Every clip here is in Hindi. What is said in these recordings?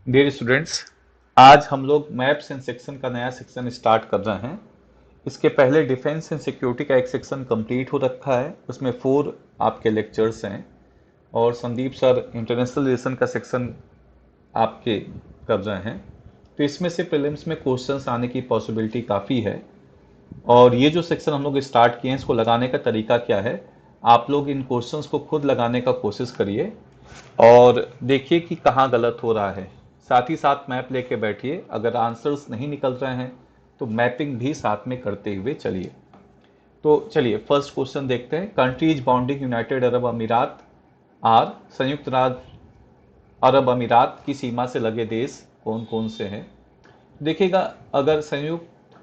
डियर स्टूडेंट्स, आज हम लोग मैप्स एंड सेक्शन का नया सेक्शन स्टार्ट कर रहे हैं। इसके पहले डिफेंस एंड सिक्योरिटी का एक सेक्शन कंप्लीट हो रखा है, उसमें 4 आपके लेक्चर्स हैं। और संदीप सर इंटरनेशनल रिलेशन का सेक्शन आपके कर रहे हैं। तो इसमें से प्रीलिम्स में क्वेश्चंस आने की पॉसिबिलिटी काफ़ी है। और ये जो सेक्शन हम लोग स्टार्ट किए हैं, इसको लगाने का तरीका क्या है, आप लोग इन क्वेश्चंस को खुद लगाने का कोशिश करिए और देखिए कि कहाँ गलत हो रहा है। साथ ही साथ मैप लेके बैठिए, अगर आंसर्स नहीं निकल रहे हैं तो मैपिंग भी साथ में करते हुए चलिए। तो चलिए फर्स्ट क्वेश्चन देखते हैं। कंट्रीज बाउंडिंग यूनाइटेड अरब अमीरात आर, संयुक्त राज्य अरब अमीरात की सीमा से लगे देश कौन कौन से हैं। देखिएगा, अगर संयुक्त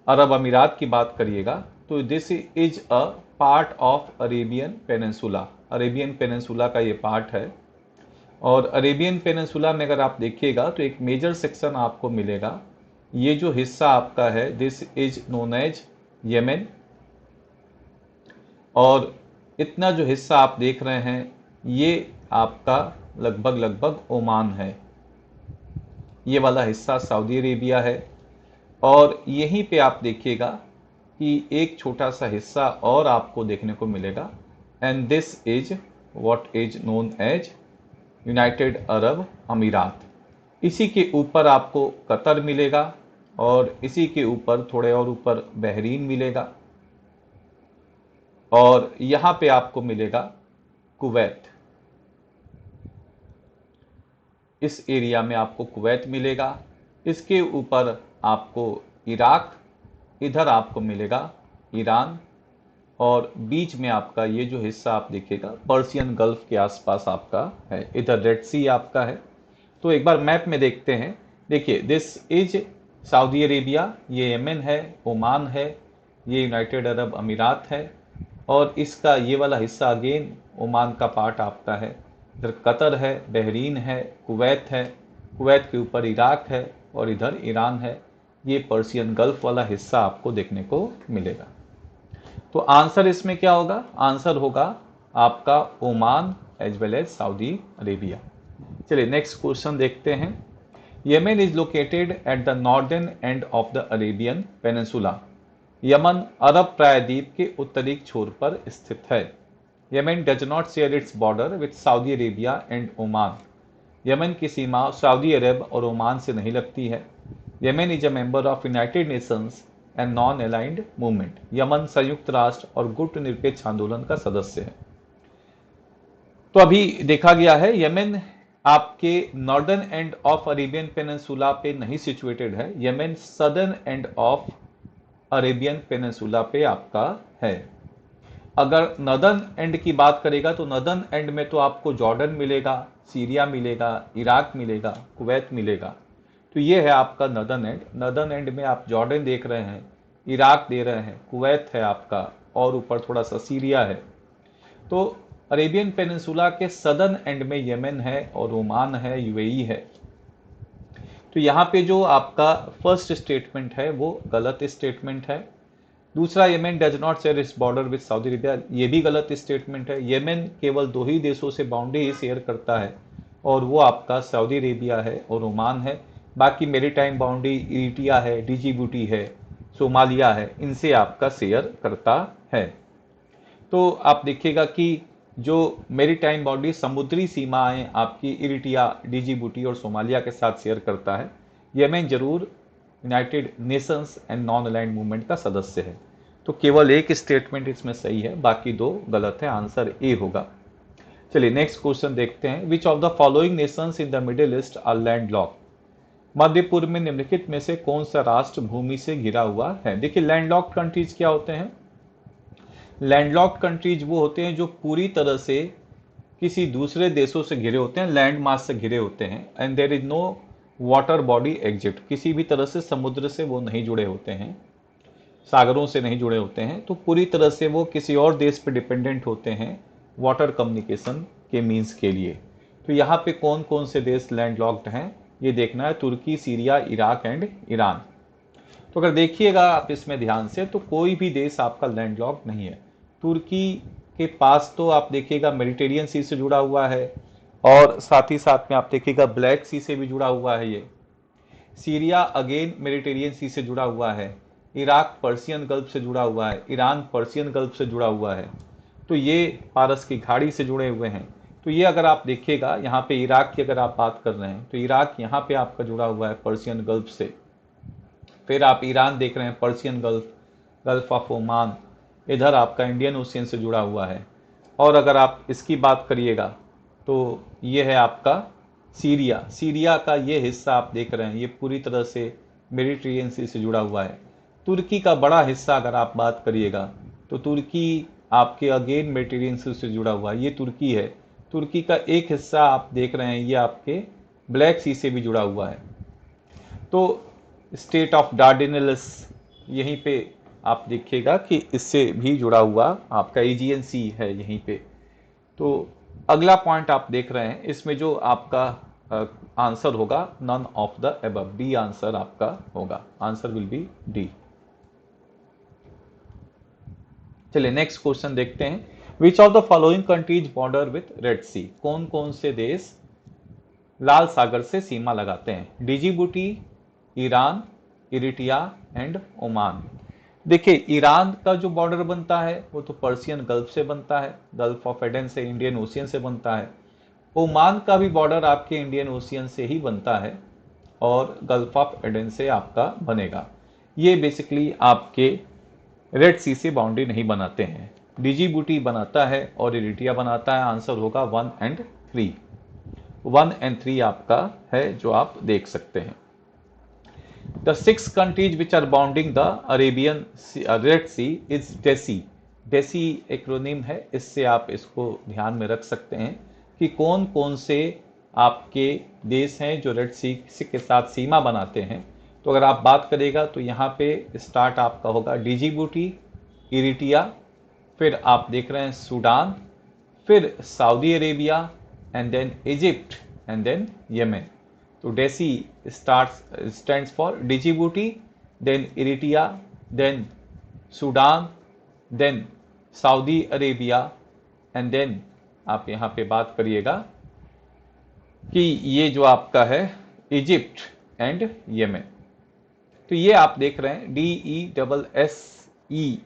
अरब अमीरात की बात करिएगा तो this is a part of Arabian peninsula. Arabian peninsula का ये पार्ट है। और अरेबियन पेनिनसुला में अगर आप देखिएगा तो एक मेजर सेक्शन आपको मिलेगा। ये जो हिस्सा आपका है, this is known as Yemen. और इतना जो हिस्सा आप देख रहे हैं, ये आपका लगभग लगभग ओमान है। ये वाला हिस्सा सऊदी अरेबिया है। और यहीं पे आप देखिएगा कि एक छोटा सा हिस्सा और आपको देखने को मिलेगा, and this is what is known as United Arab Emirates. इसी के ऊपर आपको कतर मिलेगा और इसी के ऊपर थोड़े और ऊपर बहरीन मिलेगा और यहाँ पे आपको मिलेगा कुवैत। इस एरिया में आपको कुवैत मिलेगा। इसके ऊपर आपको इराक, इधर आपको मिलेगा ईरान। और बीच में आपका ये जो हिस्सा आप देखिएगा पर्शियन गल्फ के आसपास आपका है, इधर रेड सी आपका है। तो एक बार मैप में देखते हैं। देखिए, दिस इज सऊदी अरेबिया, ये यमन है, ओमान है, ये यूनाइटेड अरब अमीरात है। और इसका ये वाला हिस्सा अगेन ओमान का पार्ट आपका है। इधर कतर है, बहरीन है, कुवैत है, कुवैत के ऊपर इराक है और इधर ईरान है। ये पर्शियन गल्फ वाला हिस्सा आपको देखने को मिलेगा। तो आंसर इसमें क्या होगा? आंसर होगा आपका Oman as well as Saudi Arabia. चलिए नेक्स्ट क्वेश्चन देखते हैं। Yemen is located at the northern end of the Arabian peninsula. Yemen अरब प्रायद्वीप के उत्तरी छोर पर स्थित है। Yemen does not share its border with Saudi Arabia and Oman. Yemen की सीमा सऊदी अरब और ओमान से नहीं लगती है। Yemen is a member of United Nations and non aligned movement. Yemen संयुक्त राष्ट्र और गुट निरपेक्ष आंदोलन का सदस्य है। तो अभी देखा गया है यमन आपके northern end of Arabian peninsula पे नहीं सिचुएटेड है। Yemen southern end of Arabian peninsula पे आपका है। अगर नदर्न एंड की बात करेगा तो नदर्न एंड में तो आपको जॉर्डन मिलेगा, सीरिया मिलेगा, इराक मिलेगा, कुवैत मिलेगा। तो ये है आपका नदर्न एंड। नदर्न एंड में आप जॉर्डन देख रहे हैं, इराक दे रहे हैं, कुवैत है आपका और ऊपर थोड़ा सा सीरिया है। तो अरेबियन पेनिनसुला के सदर्न एंड में यमन है और ओमान है, यूएई है। तो यहाँ पे जो आपका फर्स्ट स्टेटमेंट है वो गलत स्टेटमेंट है। दूसरा, Yemen does not share its border with Saudi Arabia, ये भी गलत स्टेटमेंट है। येमेन केवल 2 ही देशों से बाउंड्री ही शेयर करता है और वो आपका सऊदी अरेबिया है और ओमान है। बाकी मेरीटाइम बाउंड्री इरिट्रिया है, डिजिबूटी है, सोमालिया है, इनसे आपका शेयर करता है। तो आप देखिएगा कि जो मेरीटाइम बाउंड्री समुद्री सीमाएं आपकी इरिट्रिया, डिजिबूटी और सोमालिया के साथ शेयर करता है। येमेन जरूर United Nations and non aligned movement का सदस्य है। तो केवल एक स्टेटमेंट इसमें सही है, बाकी 2 गलत है। आंसर ए होगा। चलिए नेक्स्ट क्वेश्चन देखते हैं। Which of the following nations in the Middle East are landlocked. मध्य पूर्व में निम्नलिखित में से कौन सा राष्ट्र भूमि से घिरा हुआ है? देखिए, लैंडलॉक्ड कंट्रीज क्या होते हैं? लैंडलॉक्ड कंट्रीज वो होते हैं जो पूरी तरह से किसी दूसरे देशों से घिरे होते हैं, लैंड मास से घिरे होते हैं, and there is no water body exit. किसी भी तरह से समुद्र से वो नहीं जुड़े होते हैं, सागरों से नहीं जुड़े होते हैं। तो पूरी तरह से वो किसी और देश पे डिपेंडेंट होते हैं वाटर कम्युनिकेशन के मीन्स के लिए। तो यहाँ पे कौन कौन से देश लैंडलॉक्ड हैं ये देखना है। तुर्की, सीरिया, इराक एंड ईरान। तो अगर देखिएगा आप इसमें ध्यान से तो कोई भी देश आपका लैंडलॉक्ड नहीं है। तुर्की के पास तो आप देखिएगा मेडिटेरियन सी से जुड़ा हुआ है, और साथ ही साथ में आप देखिएगा ब्लैक सी से भी जुड़ा हुआ है ये। सीरिया अगेन मेडिटेरियन सी से जुड़ा हुआ है। इराक पर्शियन गल्फ से जुड़ा हुआ है। ईरान पर्शियन गल्फ से जुड़ा हुआ है। तो ये पारस की खाड़ी से जुड़े हुए हैं। तो ये अगर आप देखिएगा यहाँ पे इराक की अगर आप बात कर रहे हैं तो इराक यहाँ पे आपका जुड़ा हुआ है पर्शियन गल्फ से। फिर आप ईरान देख रहे हैं Persian gulf, gulf of Oman, इधर आपका इंडियन ओशियन से जुड़ा हुआ है। और अगर आप इसकी बात करिएगा तो ये है आपका सीरिया। सीरिया का ये हिस्सा आप देख रहे हैं ये पूरी तरह से मेडिटेरियन सी से जुड़ा हुआ है। तुर्की का बड़ा हिस्सा अगर आप बात करिएगा तो तुर्की आपके अगेन मेडिटेरियन सी से जुड़ा हुआ है। ये तुर्की है। तुर्की का एक हिस्सा आप देख रहे हैं ये आपके ब्लैक सी से भी जुड़ा हुआ है। तो स्टेट ऑफ डार्डेनेल्स यहीं पे आप देखिएगा कि इससे भी जुड़ा हुआ आपका एजियन सी है यहीं पे। तो अगला पॉइंट आप देख रहे हैं इसमें जो आपका आंसर होगा none of the above, D answer आपका होगा। Answer will be D. चलिए नेक्स्ट क्वेश्चन देखते हैं। Which of the following countries border with Red Sea? कौन कौन से देश लाल सागर से सीमा लगाते हैं? डिजिबुटी, ईरान, इरिटिया एंड ओमान। देखिए ईरान का जो बॉर्डर बनता है वो तो पर्शियन गल्फ से बनता है, गल्फ ऑफ एडन से, इंडियन ओशियन से बनता है। ओमान का भी बॉर्डर आपके इंडियन ओशियन से ही बनता है और गल्फ ऑफ एडन से आपका बनेगा। ये बेसिकली आपके रेड सी से बाउंड्री नहीं बनाते हैं। डिजिबुटी बनाता है और इरिटिया बनाता है। आंसर होगा 1 एंड 3। 1 एंड 3 आपका है जो आप देख सकते हैं। The 6 countries which are bounding the Arabian Red Sea is DESI। DESI acronym है, इससे आप इसको ध्यान में रख सकते हैं कि कौन कौन से आपके देश हैं जो रेड सी के साथ सीमा बनाते हैं। तो अगर आप बात करेगा तो यहाँ पे स्टार्ट आपका होगा डिजिबुटी, इरिटिया, फिर आप देख रहे हैं सूडान, फिर Saudi Arabia and then Egypt and then Yemen. तो DESSEY stands for Djibouti, then Eritrea, then Sudan, then Saudi Arabia and then आप यहाँ पे बात करिएगा कि ये जो आपका है इजिप्ट एंड येमेन। तो ये आप देख रहे हैं DESSEY,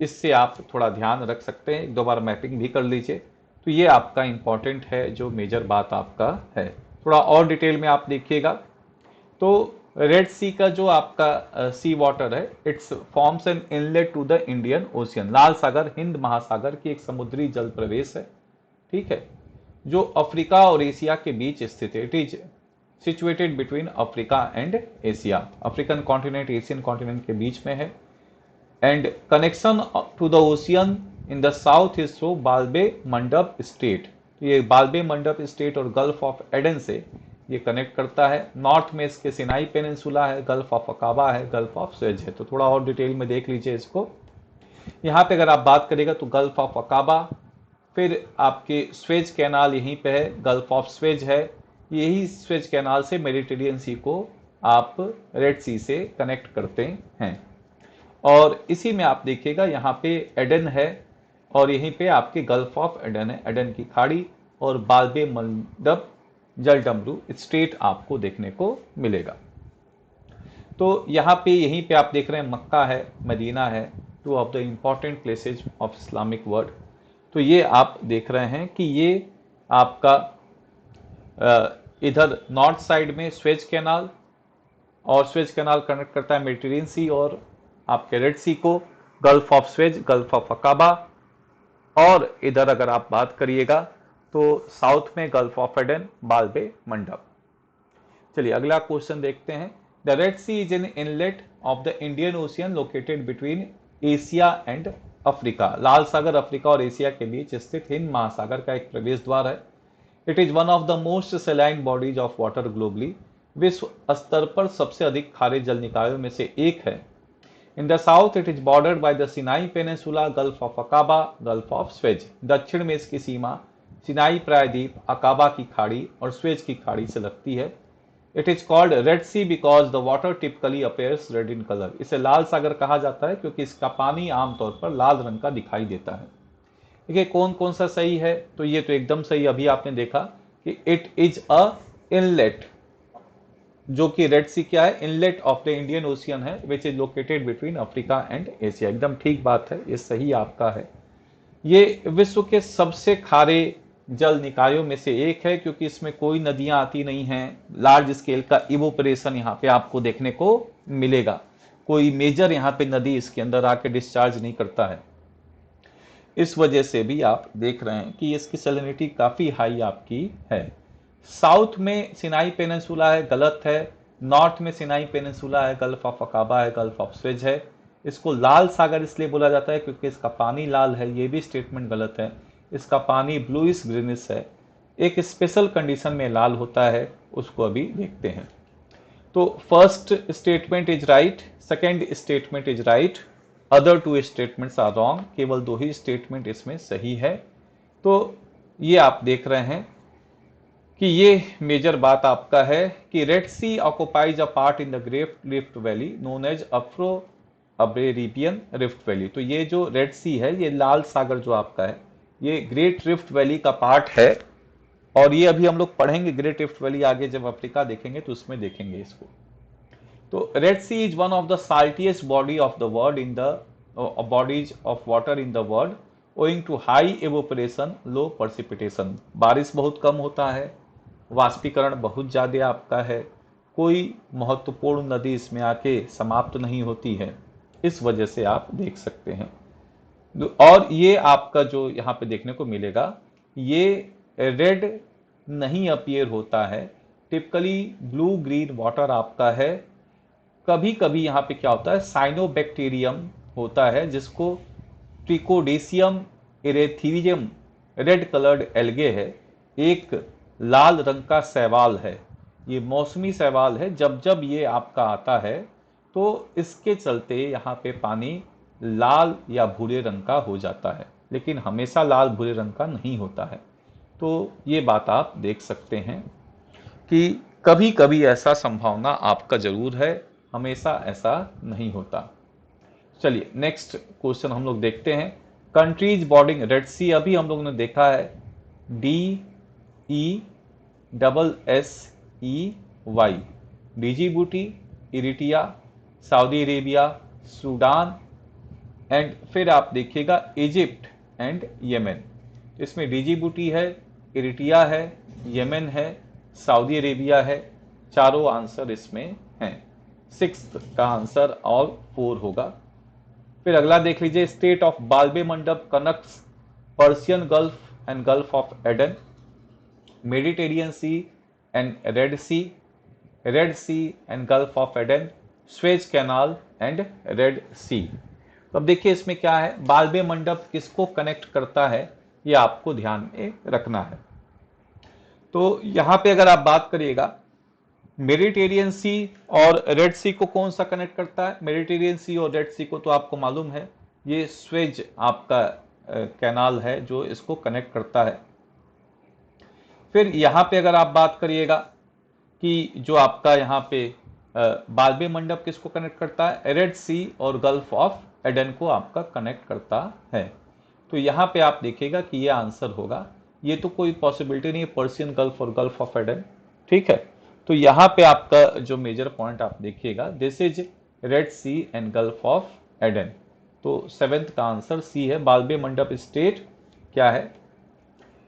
इससे आप थोड़ा ध्यान रख सकते हैं, एक दो बार मैपिंग भी कर लीजिए। तो ये आपका इंपॉर्टेंट है जो मेजर बात आपका है। थोड़ा और डिटेल में आप देखिएगा तो रेड सी का जो आपका सी वाटर है it's forms an inlet to the Indian Ocean. लाल सागर हिंद महासागर की एक समुद्री जल प्रवेश है, ठीक है, जो अफ्रीका और एशिया के बीच स्थित है। It is situated between Africa and Asia. African continent Asian continent के बीच में है। And connection to the ocean in the south is through Bab-el-Mandeb strait. ये बाल्बे मंडप स्टेट और गल्फ ऑफ एडन से ये कनेक्ट करता है। नॉर्थ में इसके सिनाई पेनिनसुला है, गल्फ ऑफ अकाबा है, गल्फ ऑफ स्वेज है। तो थोड़ा और डिटेल में देख लीजिए इसको। यहाँ पे अगर आप बात करेगा तो गल्फ ऑफ अकाबा, फिर आपके स्वेज कैनाल यहीं पे है, गल्फ ऑफ स्वेज है। यही स्वेज कैनाल से मेडिटेरियन सी को आप रेड सी से कनेक्ट करते हैं। और इसी में आप देखिएगा यहाँ पे एडन है और यहीं पे आपके गल्फ ऑफ एडन है, एडन की खाड़ी और बाल्बे मंडप जल डमरू स्टेट आपको देखने को मिलेगा। तो यहाँ पे यहीं पे आप देख रहे हैं मक्का है, मदीना है, two of the important places of Islamic world. तो ये आप देख रहे हैं कि ये आपका इधर नॉर्थ साइड में स्वेज कैनाल, और स्वेज कैनाल कनेक्ट करता है मेडिटेरियन सी और आपके रेड सी को, gulf of Suez, gulf of अकाबा। और इधर अगर आप बात करिएगा तो साउथ में गल्फ ऑफ एडन, बाल्बे मंडप। चलिए अगला क्वेश्चन देखते हैं। The Red Sea is an inlet of the Indian Ocean located between Asia and Africa. लाल सागर अफ्रीका और एशिया के बीच स्थित हिंद महासागर का एक प्रवेश द्वार है। It is one of the most saline bodies of water globally. विश्व स्तर पर सबसे अधिक खारे जल निकायों में से एक है। In the south, it is bordered by the Sinai Peninsula, Gulf of Aqaba, Gulf of Suez। दक्षिण में इसकी सीमा सिनाई प्रायद्वीप, अकाबा की खाड़ी और स्वेज की खाड़ी से लगती है। It is called Red Sea because the water typically appears red in color। इसे लाल सागर कहा जाता है क्योंकि इसका पानी आमतौर पर लाल रंग का दिखाई देता है। देखिए कौन कौन सा सही है, तो ये तो एकदम सही, अभी आपने देखा कि इट इज अ इनलेट, जो कि रेड सी क्या है, inlet of the Indian Ocean है, which is located between Africa and Asia. एकदम ठीक बात है, ये सही आपका है। ये विश्व के सबसे खारे जल निकायों में से एक है, क्योंकि इसमें कोई नदियां आती नहीं हैं। लार्ज स्केल का इवोपरेशन यहाँ पे आपको देखने को मिलेगा, कोई मेजर यहाँ पे नदी इसके अंदर आके डिस्चार्ज नहीं करता है। इस वजह से भी आप देख रहे हैं कि इसकी सैलिनिटी काफी हाई आपकी है। साउथ में सिनाई पेनिनसुला है, गलत है। नॉर्थ में सिनाई पेनिनसुला है, गल्फ ऑफ अकाबा है, गल्फ ऑफ स्वेज है। इसको लाल सागर इसलिए बोला जाता है क्योंकि इसका पानी लाल है, ये भी स्टेटमेंट गलत है। इसका पानी ब्लूइश ग्रीनिश है, एक स्पेशल कंडीशन में लाल होता है, उसको अभी देखते हैं। तो first statement is right, second statement is right, other two statements are wrong, केवल 2 ही स्टेटमेंट इसमें सही है। तो ये आप देख रहे हैं कि ये मेजर बात आपका है कि Red Sea occupies a part in the Great Rift Valley known as Afro Arabian Rift Valley. तो ये जो रेड सी है, ये लाल सागर जो आपका है, ये ग्रेट रिफ्ट वैली का पार्ट है। और ये अभी हम लोग पढ़ेंगे ग्रेट रिफ्ट वैली आगे, जब अफ्रीका देखेंगे तो उसमें देखेंगे इसको। तो Red Sea is one of the saltiest body of the world in the bodies of water in the world, owing to high evaporation, low precipitation. बारिश बहुत कम होता है, वाष्पीकरण बहुत ज्यादा आपका है, कोई महत्वपूर्ण नदी इसमें आके समाप्त नहीं होती है। इस वजह से आप देख सकते हैं। और ये आपका जो यहाँ पे देखने को मिलेगा, ये रेड नहीं अपीयर होता है, टिपिकली ब्लू ग्रीन वाटर आपका है। कभी कभी यहाँ पे क्या होता है, साइनोबैक्टीरियम होता है, जिसको ट्रिकोडेशियम इरेथीरियम रेड कलर्ड एल्गे है, एक लाल रंग का शैवाल है। ये मौसमी शैवाल है, जब जब ये आपका आता है तो इसके चलते यहाँ पे पानी लाल या भूरे रंग का हो जाता है, लेकिन हमेशा लाल भूरे रंग का नहीं होता है। तो ये बात आप देख सकते हैं कि कभी कभी ऐसा संभावना आपका जरूर है, हमेशा ऐसा नहीं होता। चलिए नेक्स्ट क्वेश्चन हम लोग देखते हैं। कंट्रीज बॉर्डिंग रेड सी, अभी हम लोग ने देखा है DESSEY, Djibouti, Eritrea, Saudi Arabia, Sudan, and फिर आप देखिएगा इजिप्ट एंड यमन। इसमें डिजिबूटी है, इरिटिया है, यमन है, सऊदी अरेबिया है। चारों आंसर इसमें हैं। 6th का आंसर और 4 होगा। फिर अगला देख लीजिए, state of Bab-el-Mandeb connects Persian Gulf and Gulf of Aden, Mediterranean Sea and Red Sea, Red Sea and Gulf of Aden, Suez Canal and Red Sea. तो अब देखिए इसमें क्या है, बाल्बे मंडप किसको कनेक्ट करता है, ये आपको ध्यान में रखना है। तो यहां पे अगर आप बात करिएगा, मेडिटेरियन सी और रेड सी को कौन सा कनेक्ट करता है, मेडिटेरियन सी और रेड सी को तो आपको मालूम है, ये स्वेज आपका कैनाल है जो इसको कनेक्ट करता है। फिर यहां पे अगर आप बात करिएगा कि जो आपका यहाँ पे बाल्बे मंडप किसको कनेक्ट करता है, रेड सी और गल्फ ऑफ एडन को आपका कनेक्ट करता है। तो यहाँ पे आप देखिएगा कि ये आंसर होगा, ये तो कोई पॉसिबिलिटी नहीं है, पर्शियन गल्फ और गल्फ ऑफ एडन। ठीक है, तो यहाँ पे आपका जो मेजर पॉइंट आप देखिएगा, this is Red Sea and Gulf of Aden. तो 7th का आंसर सी है। बाल्बे मंडप स्टेट क्या है,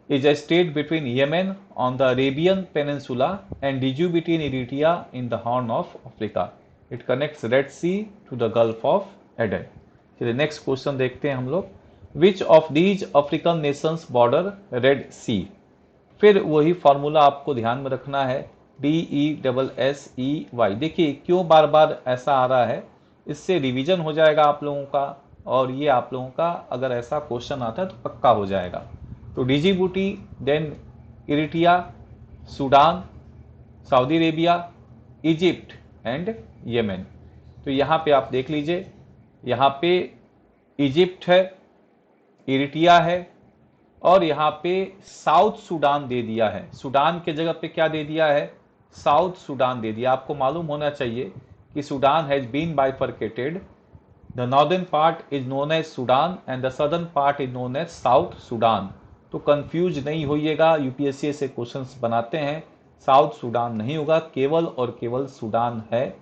is a state between Yemen on the Arabian Peninsula and Djibouti in Eritrea in the Horn of Africa. It connects Red Sea to the Gulf of Aden. चलिए नेक्स्ट क्वेश्चन देखते हैं हम लोग। Which of these African nations border Red Sea? फिर वही फॉर्मूला आपको ध्यान में रखना है, DESSEY। देखिए क्यों बार बार ऐसा आ रहा है, इससे रिवीजन हो जाएगा आप लोगों का, और ये आप लोगों का अगर ऐसा क्वेश्चन आता है तो पक्का हो जाएगा। तो Djibouti, then Eritrea, Sudan, Saudi Arabia, Egypt and Yemen. तो यहाँ पे आप देख लीजिए, यहाँ पे इजिप्ट है, इरिटिया है, और यहाँ पे साउथ सूडान दे दिया है। सूडान के जगह पे क्या दे दिया है, साउथ सूडान दे दिया। आपको मालूम होना चाहिए कि Sudan has been bifurcated the northern part is known as Sudan and the southern part is known as South Sudan. तो कंफ्यूज नहीं होइएगा, यूपीएससी से क्वेश्चंस बनाते हैं, साउथ सूडान नहीं होगा, केवल और केवल सूडान है।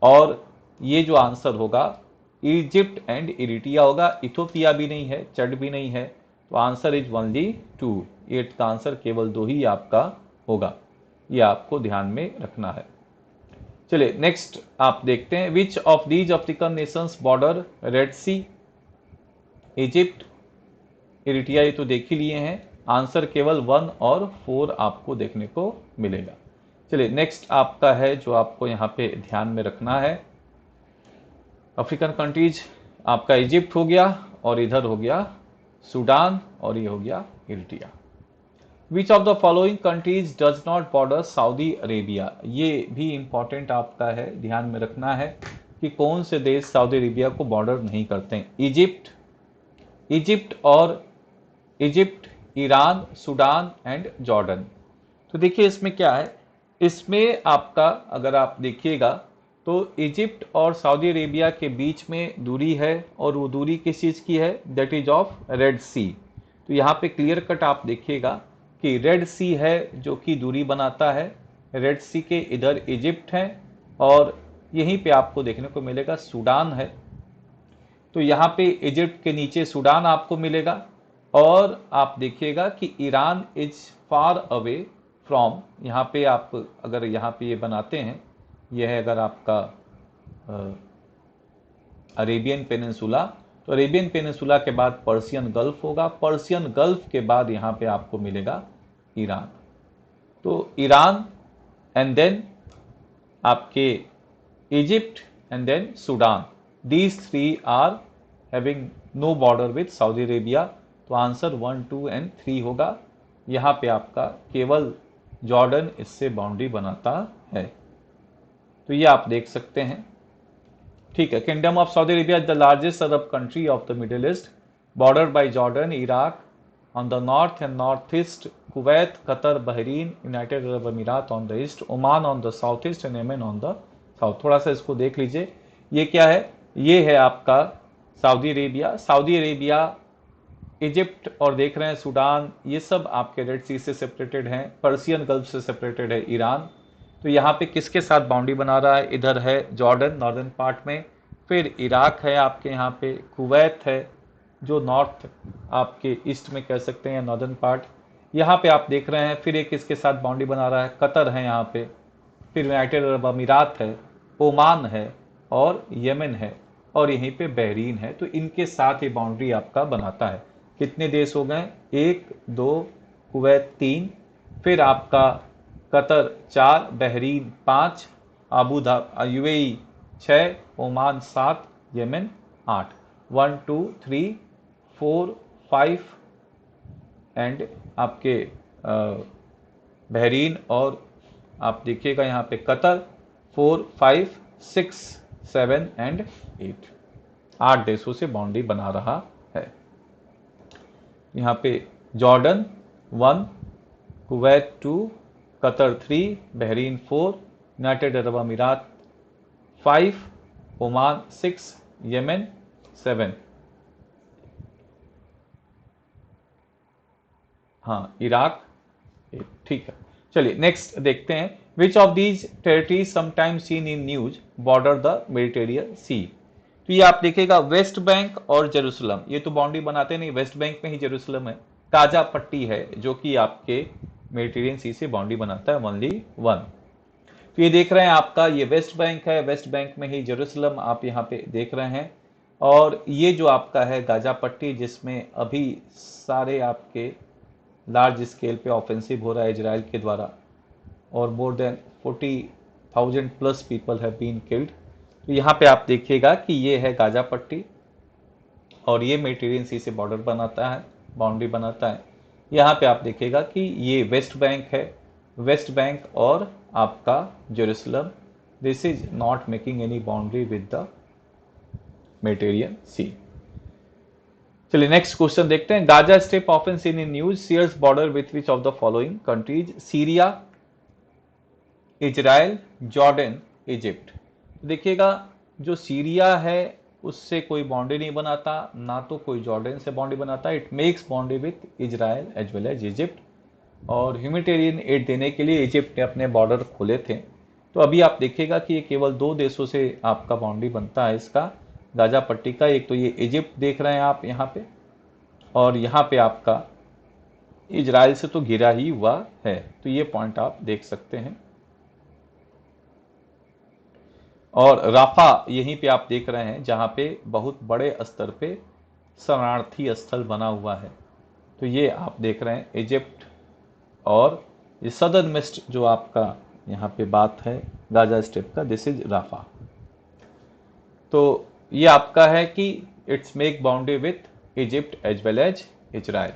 और ये जो आंसर होगा इजिप्ट एंड इरिटिया होगा, इथोपिया भी नहीं है, चड भी नहीं है, तो आंसर इज ओनली 2। एट का आंसर केवल 2 ही आपका होगा, ये आपको ध्यान में रखना है। चलिए नेक्स्ट आप देखते हैं, which of these African nations border Red Sea. Egypt, Eritrea ये तो देख ही लिए हैं, आंसर केवल 1 और 4 आपको देखने को मिलेगा। चलिए नेक्स्ट आपका है जो आपको यहाँ पे ध्यान में रखना है, अफ्रीकन कंट्रीज आपका इजिप्ट हो गया और इधर हो गया सूडान और ये हो गया Eritrea. Which of the following countries does not border Saudi Arabia, ये भी इंपॉर्टेंट आपका है, ध्यान में रखना है कि कौन से देश सऊदी अरेबिया को बॉर्डर नहीं करते हैं। Egypt, Iran, Sudan and Jordan. तो देखिए इसमें क्या है, इसमें आपका अगर आप देखिएगा तो इजिप्ट और सऊदी अरेबिया के बीच में दूरी है, और वो दूरी किस चीज़ की है, that is of red Sea. तो यहाँ पे क्लियर कट आप देखिएगा कि रेड सी है जो कि दूरी बनाता है, रेड सी के इधर इजिप्ट है और यहीं पे आपको देखने को मिलेगा सूडान है। तो यहाँ पे इजिप्ट के नीचे सूडान आपको मिलेगा, और आप देखिएगा कि Iran is far away from, यहाँ पे आप अगर यहाँ पे ये बनाते हैं, यह है अगर आपका अरेबियन पेनिनसुला, तो अरेबियन पेनिनसुला के बाद पर्शियन गल्फ होगा, पर्शियन गल्फ के बाद यहाँ पे आपको मिलेगा ईरान। तो ईरान एंड देन आपके Egypt and then Sudan, these 3 are having no border with Saudi Arabia. तो आंसर 1, 2 एंड 3 होगा। यहाँ पे आपका केवल जॉर्डन इससे बाउंड्री बनाता है, तो ये आप देख सकते हैं। ठीक है, kingdom of Saudi Arabia is the largest Arab country of the Middle East, border by Jordan, Iraq on the north and north east, Kuwait, Qatar, Bahrain, United Arab Emirates on the east, Oman on the south east and Yemen on the south. थोड़ा सा इसको देख लीजिए, ये क्या है, ये है आपका Saudi Arabia, Saudi Arabia, Egypt और देख रहे हैं सूडान, ये सब आपके रेड सी से सेपरेटेड हैं, पर्शियन गल्फ से सेपरेटेड है ईरान। तो यहाँ पे किसके साथ बाउंड्री बना रहा है, इधर है जॉर्डन नॉर्दर्न पार्ट में, फिर इराक है आपके यहाँ पे, कुवैत है जो नॉर्थ आपके ईस्ट में कह सकते हैं नॉर्दर्न पार्ट, यहाँ पे आप देख रहे हैं, फिर एक किसके साथ बाउंड्री बना रहा है, कतर है यहाँ पे, फिर यूनाइटेड अरब अमीरात है, ओमान है और येमेन है, और यहीं पे बहरीन है। तो इनके साथ ये बाउंड्री आपका बनाता है। कितने देश हो गए, 1, 2, कुवैत 3, फिर आपका Qatar 4, Bahrain 5, Abu Dhabi UAE 6, Oman 7, Yemen 8, 1, 2, 3, 4, 5 and आपके बहरीन, और आप देखिएगा यहाँ पे कतर 4, 5, 6, 7 एंड 8, 8 देशों से बाउंड्री बना रहा है। यहाँ पे Jordan 1, Kuwait 2, Qatar 3, Bahrain 4, United Arab अमीरात 5, ओमान 6, येमेन 7, हाँ इराक 8। ठीक है, चलिए नेक्स्ट देखते हैं, which of these territories sometimes seen in news border the Mediterranean Sea. तो ये आप देखिएगा वेस्ट बैंक और जेरूसलम, ये तो बाउंड्री बनाते नहीं, वेस्ट बैंक में ही जेरूसलम है, गाजा पट्टी है जो कि आपके मेडिटेरियन सी से बाउंड्री बनाता है, ओनली 1। तो ये देख रहे हैं आपका, ये वेस्ट बैंक है, वेस्ट बैंक में ही जेरूसलम आप यहाँ पे देख रहे हैं, और ये जो आपका है गाजा पट्टी, जिसमें अभी सारे आपके लार्ज स्केल पे ऑफेंसिव हो रहा है इजराइल के द्वारा, और more than 40,000 plus people have been killed. तो यहाँ पे आप देखिएगा कि ये है गाजा पट्टी, और ये मेडिटेरियन सी से बॉर्डर बनाता है, बाउंड्री बनाता है। यहाँ पे आप देखिएगा कि ये वेस्ट बैंक है, वेस्ट बैंक और आपका Jerusalem, this is not making any boundary with the Mediterranean Sea. चलिए नेक्स्ट क्वेश्चन देखते हैं, Gaza Strip often seen in news shares border with which of the following countries, Syria, Israel, Jordan, Egypt. देखिएगा जो सीरिया है उससे कोई बाउंड्री नहीं बनाता, ना तो कोई जॉर्डन से बाउंड्री बनाता। It makes boundary with Israel as well as Egypt. और ह्यूमैनिटेरियन एड देने के लिए इजिप्ट ने अपने बॉर्डर खोले थे। तो अभी आप देखिएगा कि ये केवल 2 देशों से आपका बाउंड्री बनता है इसका, गाजा पट्टी का। एक तो ये इजिप्ट देख रहे हैं आप यहाँ पे, और यहाँ पे आपका इजराइल से तो घिरा ही हुआ है। तो ये पॉइंट आप देख सकते हैं। और राफा यहीं पे आप देख रहे हैं जहाँ पे बहुत बड़े स्तर पे शरणार्थी स्थल बना हुआ है। तो ये आप देख रहे हैं इजिप्ट, और ये सदर्न मिस्ट जो आपका यहाँ पे बात है गाजा स्ट्रिप का, दिस इज राफा। तो ये आपका है कि it's make boundary with Egypt as well as Israel.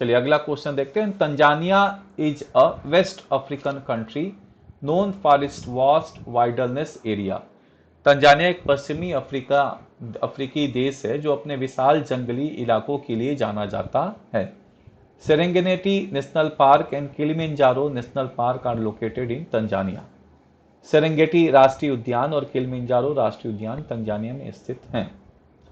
चलिए अगला क्वेश्चन देखते हैं। Tanzania is a west African country known for its vast wilderness area. Tanzania एक पश्चिमी अफ्रीकी देश है जो अपने विशाल जंगली इलाकों के लिए जाना जाता है। Serengeti National Park and Kilimanjaro National Park are located in Tanzania. Serengeti राष्ट्रीय उद्यान और किलिमंजारो राष्ट्रीय उद्यान तंजानिया में स्थित हैं।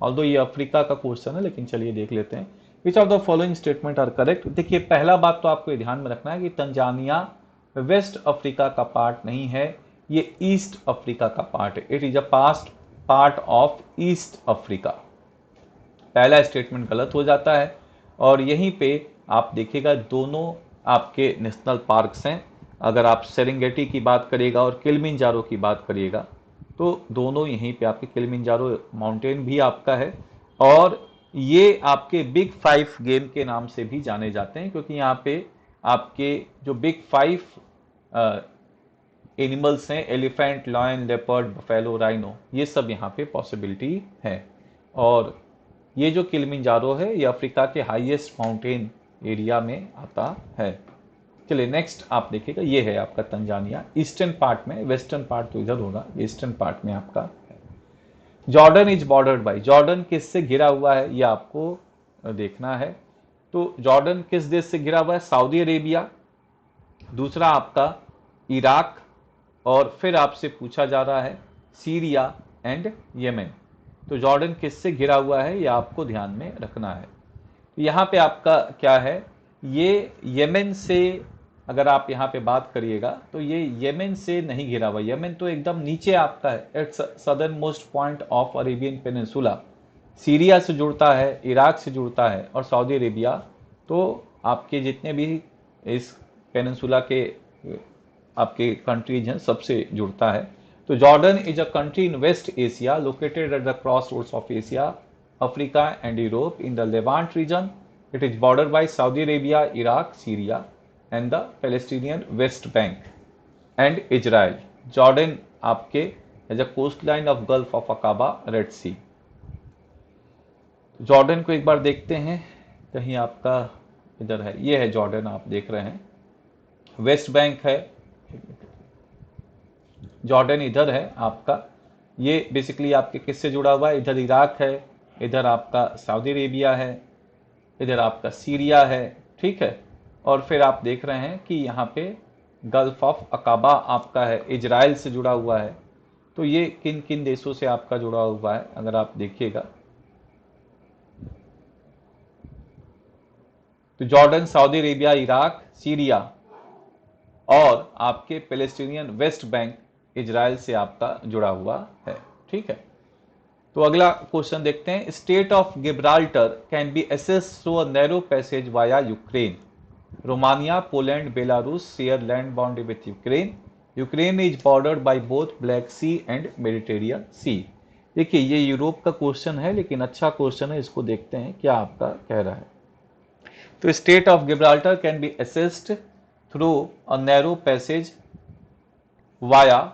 ऑल्दो ये अफ्रीका का क्वेश्चन है, लेकिन चलिए देख लेते हैं। Which of the following statement are correct. देखिए पहला बात तो आपको ये ध्यान में रखना है कि तंजानिया वेस्ट अफ्रीका का पार्ट नहीं है, ये ईस्ट अफ्रीका का पार्ट है। It is a past part of east Africa. पहला स्टेटमेंट गलत हो जाता है। और यहीं पे आप देखिएगा दोनों आपके नेशनल पार्क्स हैं। अगर आप सेरेंगेटी की बात करिएगा और किलिमंजारो की बात करिएगा तो दोनों यहीं पे आपके, किलिमंजारो माउंटेन भी आपका है, और ये आपके बिग 5 गेम के नाम से भी जाने जाते हैं, क्योंकि यहाँ पे आपके जो बिग 5 एनिमल्स हैं, elephant, lion, leopard, buffalo, rhino, ये सब यहाँ पे पॉसिबिलिटी है। और ये जो किलिमंजारो है ये अफ्रीका के हाईएस्ट माउंटेन एरिया में आता है। चलिए नेक्स्ट आप देखिएगा, ये है आपका तंजानिया ईस्टर्न पार्ट में, वेस्टर्न पार्ट तो इधर होगा, ईस्टर्न पार्ट में आपका है। Jordan is bordered by, Jordan किससे घिरा हुआ है ये आपको देखना है। तो जॉर्डन किस देश से घिरा हुआ है? सऊदी अरेबिया, दूसरा आपका इराक, और फिर आपसे पूछा जा रहा है सीरिया एंड येमेन। तो जॉर्डन किससे घिरा हुआ है ये आपको ध्यान में रखना है। यहाँ पे आपका क्या है, ये येमेन से अगर आप यहाँ पे बात करिएगा तो ये येमेन से नहीं घिरा हुआ। येमेन तो एकदम नीचे आपका है, at southern most point of Arabian peninsula. Syria से जुड़ता है, इराक से जुड़ता है, और सऊदी अरेबिया तो आपके जितने भी इस पेनिनसुला के आपके कंट्रीज हैं सबसे जुड़ता है। तो Jordan is a country in West Asia located at the cross roads of Asia, Africa and Europe in the Levant region. It is border by Saudi Arabia, Iraq, Syria and the Palestinian West Bank and Israel. Jordan आपके as a coast line of Gulf of Aqaba, Red Sea. Jordan को एक बार देखते हैं, कहीं आपका इधर है, ये है जॉर्डन आप देख रहे हैं, वेस्ट बैंक है, जॉर्डन इधर है आपका। ये बेसिकली आपके किससे जुड़ा हुआ है? इधर इराक है, इधर आपका सऊदी अरेबिया है, इधर आपका सीरिया है, ठीक है। और फिर आप देख रहे हैं कि यहाँ पे गल्फ ऑफ अकाबा आपका है, इजराइल से जुड़ा हुआ है। तो ये किन किन देशों से आपका जुड़ा हुआ है अगर आप देखिएगा तो Jordan, Saudi Arabia, Iraq, Syria और आपके पैलेस्टीनियन वेस्ट बैंक इजराइल से आपका जुड़ा हुआ है, ठीक है। तो अगला क्वेश्चन देखते हैं। Strait of Gibraltar can be access through a narrow passage via Ukraine. Romania, Poland, Belarus share land boundary with Ukraine. Ukraine is bordered by both Black Sea and Mediterranean Sea. देखिए ये यूरोप का क्वेश्चन है, लेकिन अच्छा क्वेश्चन है, इसको देखते हैं क्या आपका कह रहा है। तो Strait of Gibraltar can be accessed through a narrow passage via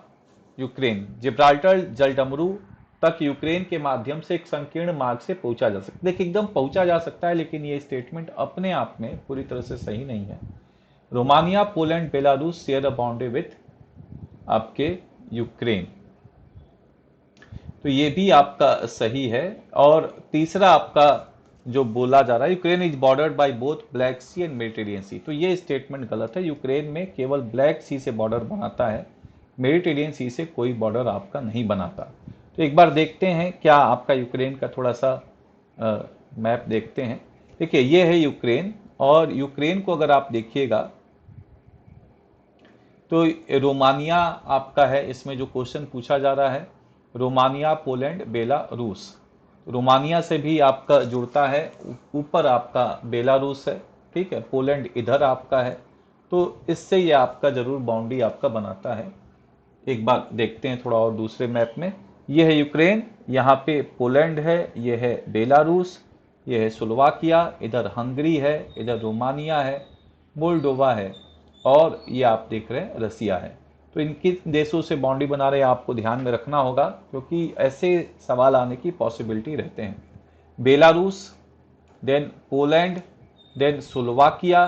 Ukraine. Gibraltar जलडमरू तक यूक्रेन के माध्यम से एक संकीर्ण मार्ग से पहुंचा जा सकता है। देखिए एकदम पहुंचा जा सकता है, लेकिन ये स्टेटमेंट अपने आप में पूरी तरह से सही नहीं है। Romania, Poland, Belarus share a boundary with आपके यूक्रेन, तो ये भी आपका सही है। और तीसरा आपका जो बोला जा रहा है, Ukraine is bordered by both Black Sea and Mediterranean Sea, तो ये स्टेटमेंट गलत है। यूक्रेन में केवल ब्लैक सी से बॉर्डर बनाता है, मेडिटेरियन सी से कोई बॉर्डर आपका नहीं बनाता। तो एक बार देखते हैं क्या आपका यूक्रेन का थोड़ा सा मैप देखते हैं। देखिए ये है यूक्रेन, और यूक्रेन को अगर आप देखिएगा तो रोमानिया आपका है, इसमें जो क्वेश्चन पूछा जा रहा है रोमानिया, पोलैंड, बेलारूस। रोमानिया से भी आपका जुड़ता है, ऊपर आपका बेलारूस है, ठीक है, पोलैंड इधर आपका है। तो इससे ये आपका जरूर बाउंड्री आपका बनाता है। एक बार देखते हैं थोड़ा और दूसरे मैप में। ये है यूक्रेन, यहाँ पे पोलैंड है, ये है बेलारूस, ये है स्लोवाकिया, इधर हंगरी है, इधर रोमानिया है, मोल्डोवा है, और ये आप देख रहे हैं रसिया है। तो इनके देशों से बाउंड्री बना रहे आपको ध्यान में रखना होगा, क्योंकि ऐसे सवाल आने की पॉसिबिलिटी रहते हैं। Belarus, then Poland, then Slovakia,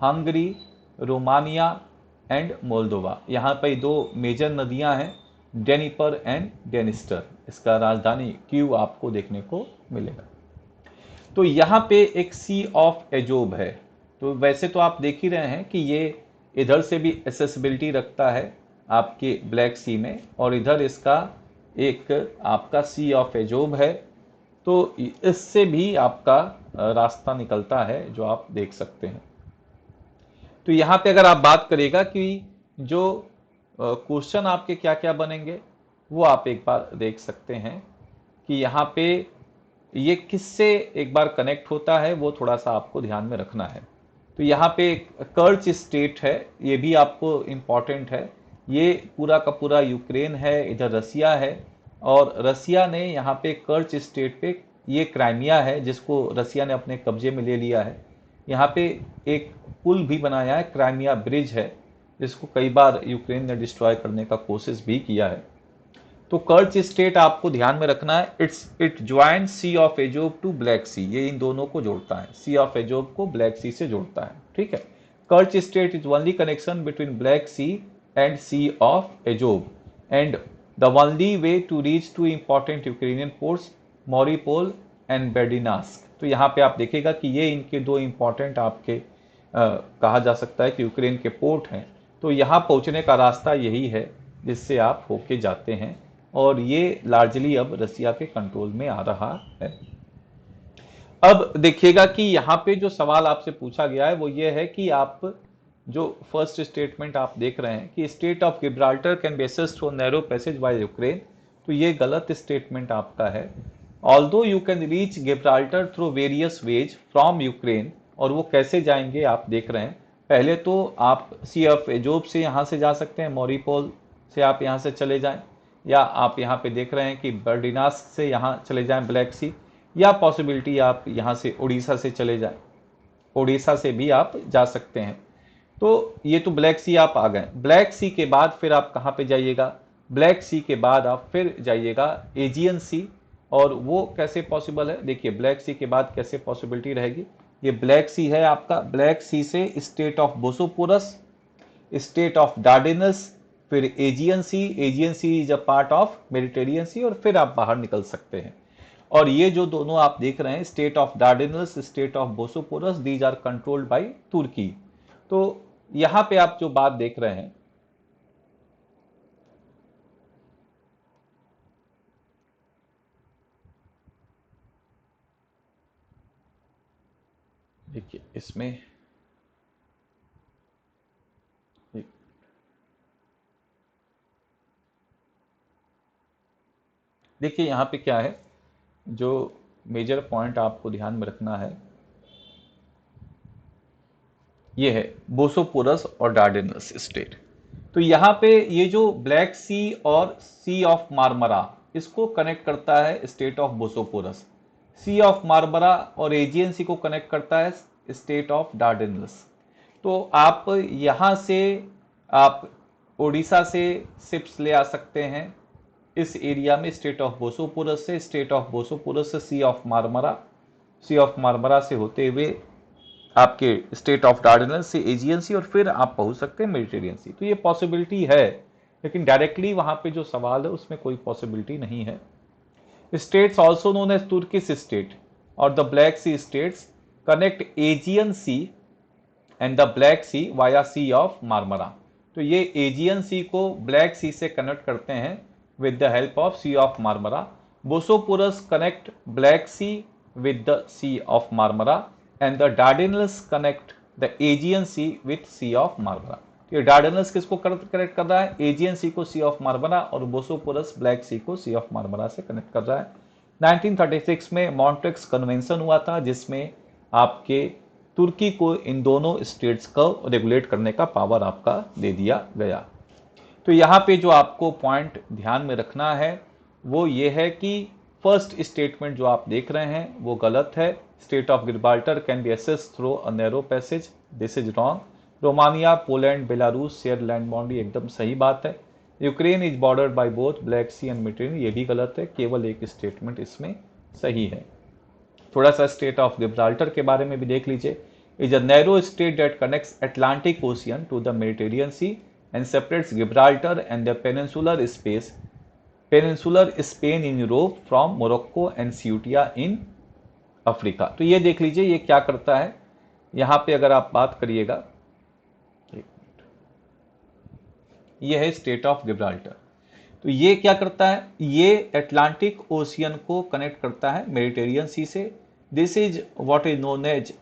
Hungary, Romania and Moldova. यहाँ पर दो मेजर नदियाँ हैं, डेनिपर एंड डेनिस्टर। इसका राजधानी क्यू आपको देखने को मिलेगा। तो यहाँ पे एक सी ऑफ एजोब है। तो वैसे तो आप देख ही रहे हैं कि ये इधर से भी एसेसिबिलिटी रखता है आपके ब्लैक सी में, और इधर इसका एक आपका सी ऑफ एजोब है। तो इससे भी आपका रास्ता निकलता है, जो आप देख सकते हैं। तो यहाँ पे अगर आप बात करेगा कि जो क्वेश्चन आपके क्या क्या बनेंगे, वो आप एक बार देख सकते हैं कि यहाँ पे ये किससे एक बार कनेक्ट होता है, वो थोड़ा सा आपको ध्यान में रखना है। तो यहाँ पे कर्च स्टेट है, ये भी आपको इम्पॉर्टेंट है। ये पूरा का पूरा यूक्रेन है, इधर रसिया है, और रसिया ने यहाँ पे कर्च स्टेट पे, ये क्राइमिया है जिसको रसिया ने अपने कब्जे में ले लिया है। यहाँ पे एक पुल भी बनाया है, क्राइमिया ब्रिज है, जिसको कई बार यूक्रेन ने डिस्ट्रॉय करने का कोशिश भी किया है। तो कर्च स्टेट आपको ध्यान में रखना है। It join Sea of Azov to Black Sea, ये इन दोनों को जोड़ता है, सी ऑफ एजोब को ब्लैक सी से जोड़ता है, ठीक है। Kerch Strait is only connection between Black Sea and Sea of Azov, and the only way to reach two important Ukrainian ports Mariupol and Berdyansk. तो यहाँ पे आप देखेगा कि ये इनके दो इंपॉर्टेंट आपके कहा जा सकता है कि यूक्रेन के पोर्ट हैं। तो यहाँ पहुँचने का रास्ता यही है जिससे आप होके जाते हैं, और ये लार्जली अब रसिया के कंट्रोल में आ रहा है। अब देखिएगा कि यहाँ पे जो सवाल आपसे पूछा गया है वो ये है कि आप जो फर्स्ट स्टेटमेंट आप देख रहे हैं कि state of Gibraltar can be accessed through narrow passage by Ukraine, तो ये गलत स्टेटमेंट आपका है। Although you can reach Gibraltar through various ways from Ukraine, और वो कैसे जाएंगे आप देख रहे हैं। पहले तो आप सी ऑफ एजोब से यहाँ से जा सकते हैं, मॉरिपोल से आप यहाँ से चले जाएं, या आप यहाँ पे देख रहे हैं कि बर्डिनास्क से यहाँ चले जाएं ब्लैक सी, या पॉसिबिलिटी आप यहाँ से उड़ीसा से चले जाएं, उड़ीसा से भी आप जा सकते हैं। तो ये तो ब्लैक सी आप आ गए। ब्लैक सी के बाद फिर आप कहाँ पे जाइएगा, ब्लैक सी के बाद आप फिर जाइएगा एजियन सी, और वो कैसे पॉसिबल है, देखिए ब्लैक सी के बाद कैसे पॉसिबिलिटी रहेगी। ये ब्लैक सी है आपका, ब्लैक सी से Strait of Bosporus, Strait of Dardanelles, फिर Aegean Sea, Aegean Sea is a part of Mediterranean Sea, और फिर आप बाहर निकल सकते हैं। और ये जो दोनों आप देख रहे हैं, Strait of Dardanelles, Strait of Bosporus, these are controlled by Turkey. तो यहां पे आप जो बात देख रहे हैं, देखिए इसमें देखिए यहाँ पे क्या है, जो मेजर पॉइंट आपको ध्यान में रखना है, ये है बोसोपोरस और डार्डेनस स्टेट। तो यहाँ पे ये जो ब्लैक सी और सी ऑफ मार्मरा, इसको कनेक्ट करता है state of Bosporus. Sea of Marmara और एजियन सी को कनेक्ट करता है स्टेट ऑफ डार्डेनस। तो आप यहाँ से आप उड़ीसा से शिप्स ले आ सकते हैं इस एरिया में, स्टेट ऑफ बोसोपोरस से, स्टेट ऑफ बोसोपोरस से सी ऑफ मार्मरा, सी ऑफ मार्मरा से होते हुए आपके स्टेट ऑफ डार्डेनस से एजियन सी, और फिर आप पहुंच सकते हैं मेडिटेरियन सी। तो ये पॉसिबिलिटी है, लेकिन डायरेक्टली वहां पे जो सवाल है उसमें कोई पॉसिबिलिटी नहीं है। Straits also known as Turkish strait और the Black Sea straits connect Aegean Sea and the Black Sea via Sea of Marmara. तो ये एजियन सी को ब्लैक सी से कनेक्ट करते हैं with the help of Sea of Marmara. Bosporus connect Black Sea with the Sea of Marmara and the Dardanelles connect the Aegean Sea with Sea of Marmara. ये डार्डेनल्स किसको कनेक्ट कर रहा है? एजियन सी को सी ऑफ मार्मरा, और बोसोपोरस ब्लैक सी को सी ऑफ मार्मरा से कनेक्ट कर रहा है। 1936 में मॉन्ट्रेक्स कन्वेंशन हुआ था, जिसमें आपके तुर्की को इन दोनों स्टेट्स को रेगुलेट करने का पावर आपका दे दिया गया। तो यहाँ पे जो आपको पॉइंट ध्यान में रखना है वो ये है कि फर्स्ट स्टेटमेंट जो आप देख रहे हैं वो गलत है। State of Gibraltar can be accessed through a narrow passage, this is wrong. Romania, Poland, Belarus share land boundary, एकदम सही बात है। Ukraine is bordered by both Black Sea and Mediterranean, ये भी गलत है, केवल एक स्टेटमेंट इसमें सही है। थोड़ा सा स्टेट ऑफ गिब्राल्टर के बारे में भी देख लीजिए। Is a narrow strait that connects Atlantic Ocean to the Mediterranean Sea and separates Gibraltar and the peninsular Spain in Europe from Morocco and Ceuta in Africa. तो ये देख लीजिए ये क्या करता है। यहां पे अगर आप बात करिएगा, ये है स्टेट ऑफ गिब्राल्टर। तो ये क्या करता है? ये अटलांटिक ओशियन को कनेक्ट करता है मेडिटेरियन सी से। This is what is known as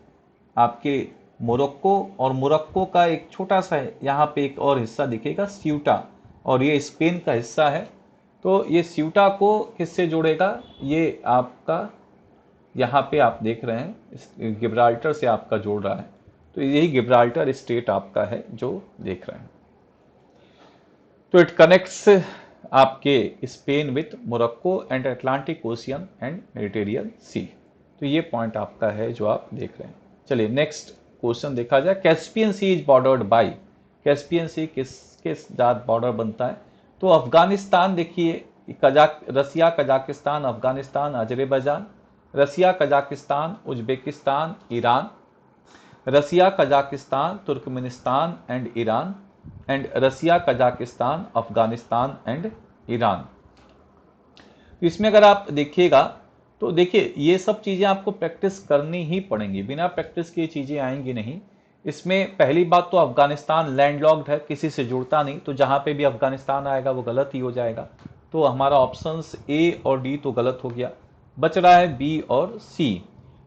आपके मोरक्को, और मोरक्को का एक छोटा सा यहाँ पे एक और हिस्सा दिखेगा सियूटा, और ये स्पेन का हिस्सा है। तो ये सियूटा को किससे जोड़ेगा? ये आपका यहाँ पे आप देख रहे हैं गिब्राल्टर से आपका जोड़ रहा है। तो यही गिब्राल्टर स्टेट आपका है जो देख रहे हैं। तो इट कनेक्ट्स आपके Spain with Morocco and Atlantic Ocean and Mediterranean Sea. तो ये पॉइंट आपका है जो आप देख रहे हैं। चलिए नेक्स्ट क्वेश्चन देखा जाए। Caspian Sea is bordered by, Caspian Sea किसके साथ बॉर्डर बनता है? तो अफगानिस्तान देखिए, Russia, Kazakhstan, Afghanistan, Azerbaijan, Russia, Kazakhstan, Uzbekistan, Iran, Russia, Kazakhstan, Turkmenistan and Iran, and Russia, Kazakhstan, Afghanistan and Iran. इसमें अगर आप देखिएगा तो देखिए ये सब चीजें आपको प्रैक्टिस करनी ही पड़ेंगी, बिना प्रैक्टिस के चीजें आएंगी नहीं। इसमें पहली बात तो अफगानिस्तान लैंडलॉक्ड है, किसी से जुड़ता नहीं, तो जहां पे भी अफगानिस्तान आएगा वो गलत ही हो जाएगा। तो हमारा ऑप्शंस ए और डी तो गलत हो गया, बच रहा है बी और सी।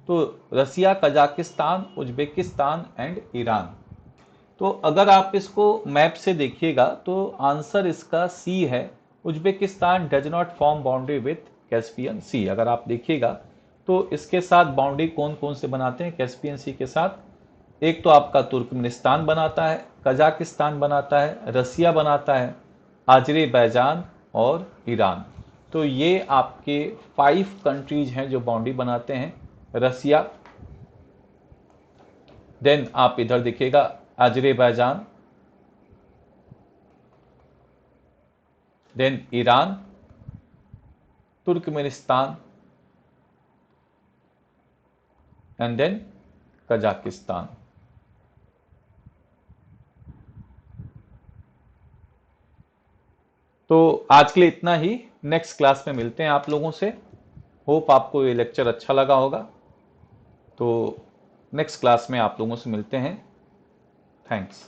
तो रसिया, कजाकिस्तान, उज्बेकिस्तान एंड ईरान। तो अगर आप इसको मैप से देखिएगा तो आंसर इसका सी है। Uzbekistan does not form boundary with Caspian Sea. अगर आप देखिएगा तो इसके साथ बाउंड्री कौन कौन से बनाते हैं कैस्पियन सी के साथ? एक तो आपका तुर्कमेनिस्तान बनाता है, कजाकिस्तान बनाता है, रसिया बनाता है, अजरबैजान और ईरान। तो ये आपके 5 कंट्रीज हैं जो बाउंड्री बनाते हैं। रसिया, देन आप इधर देखिएगा Azerbaijan, then Iran, Turkmenistan and then Kazakhstan. तो आज के लिए इतना ही, नेक्स्ट क्लास में मिलते हैं आप लोगों से। होप आपको ये लेक्चर अच्छा लगा होगा। तो नेक्स्ट क्लास में आप लोगों से मिलते हैं। थैंक्स।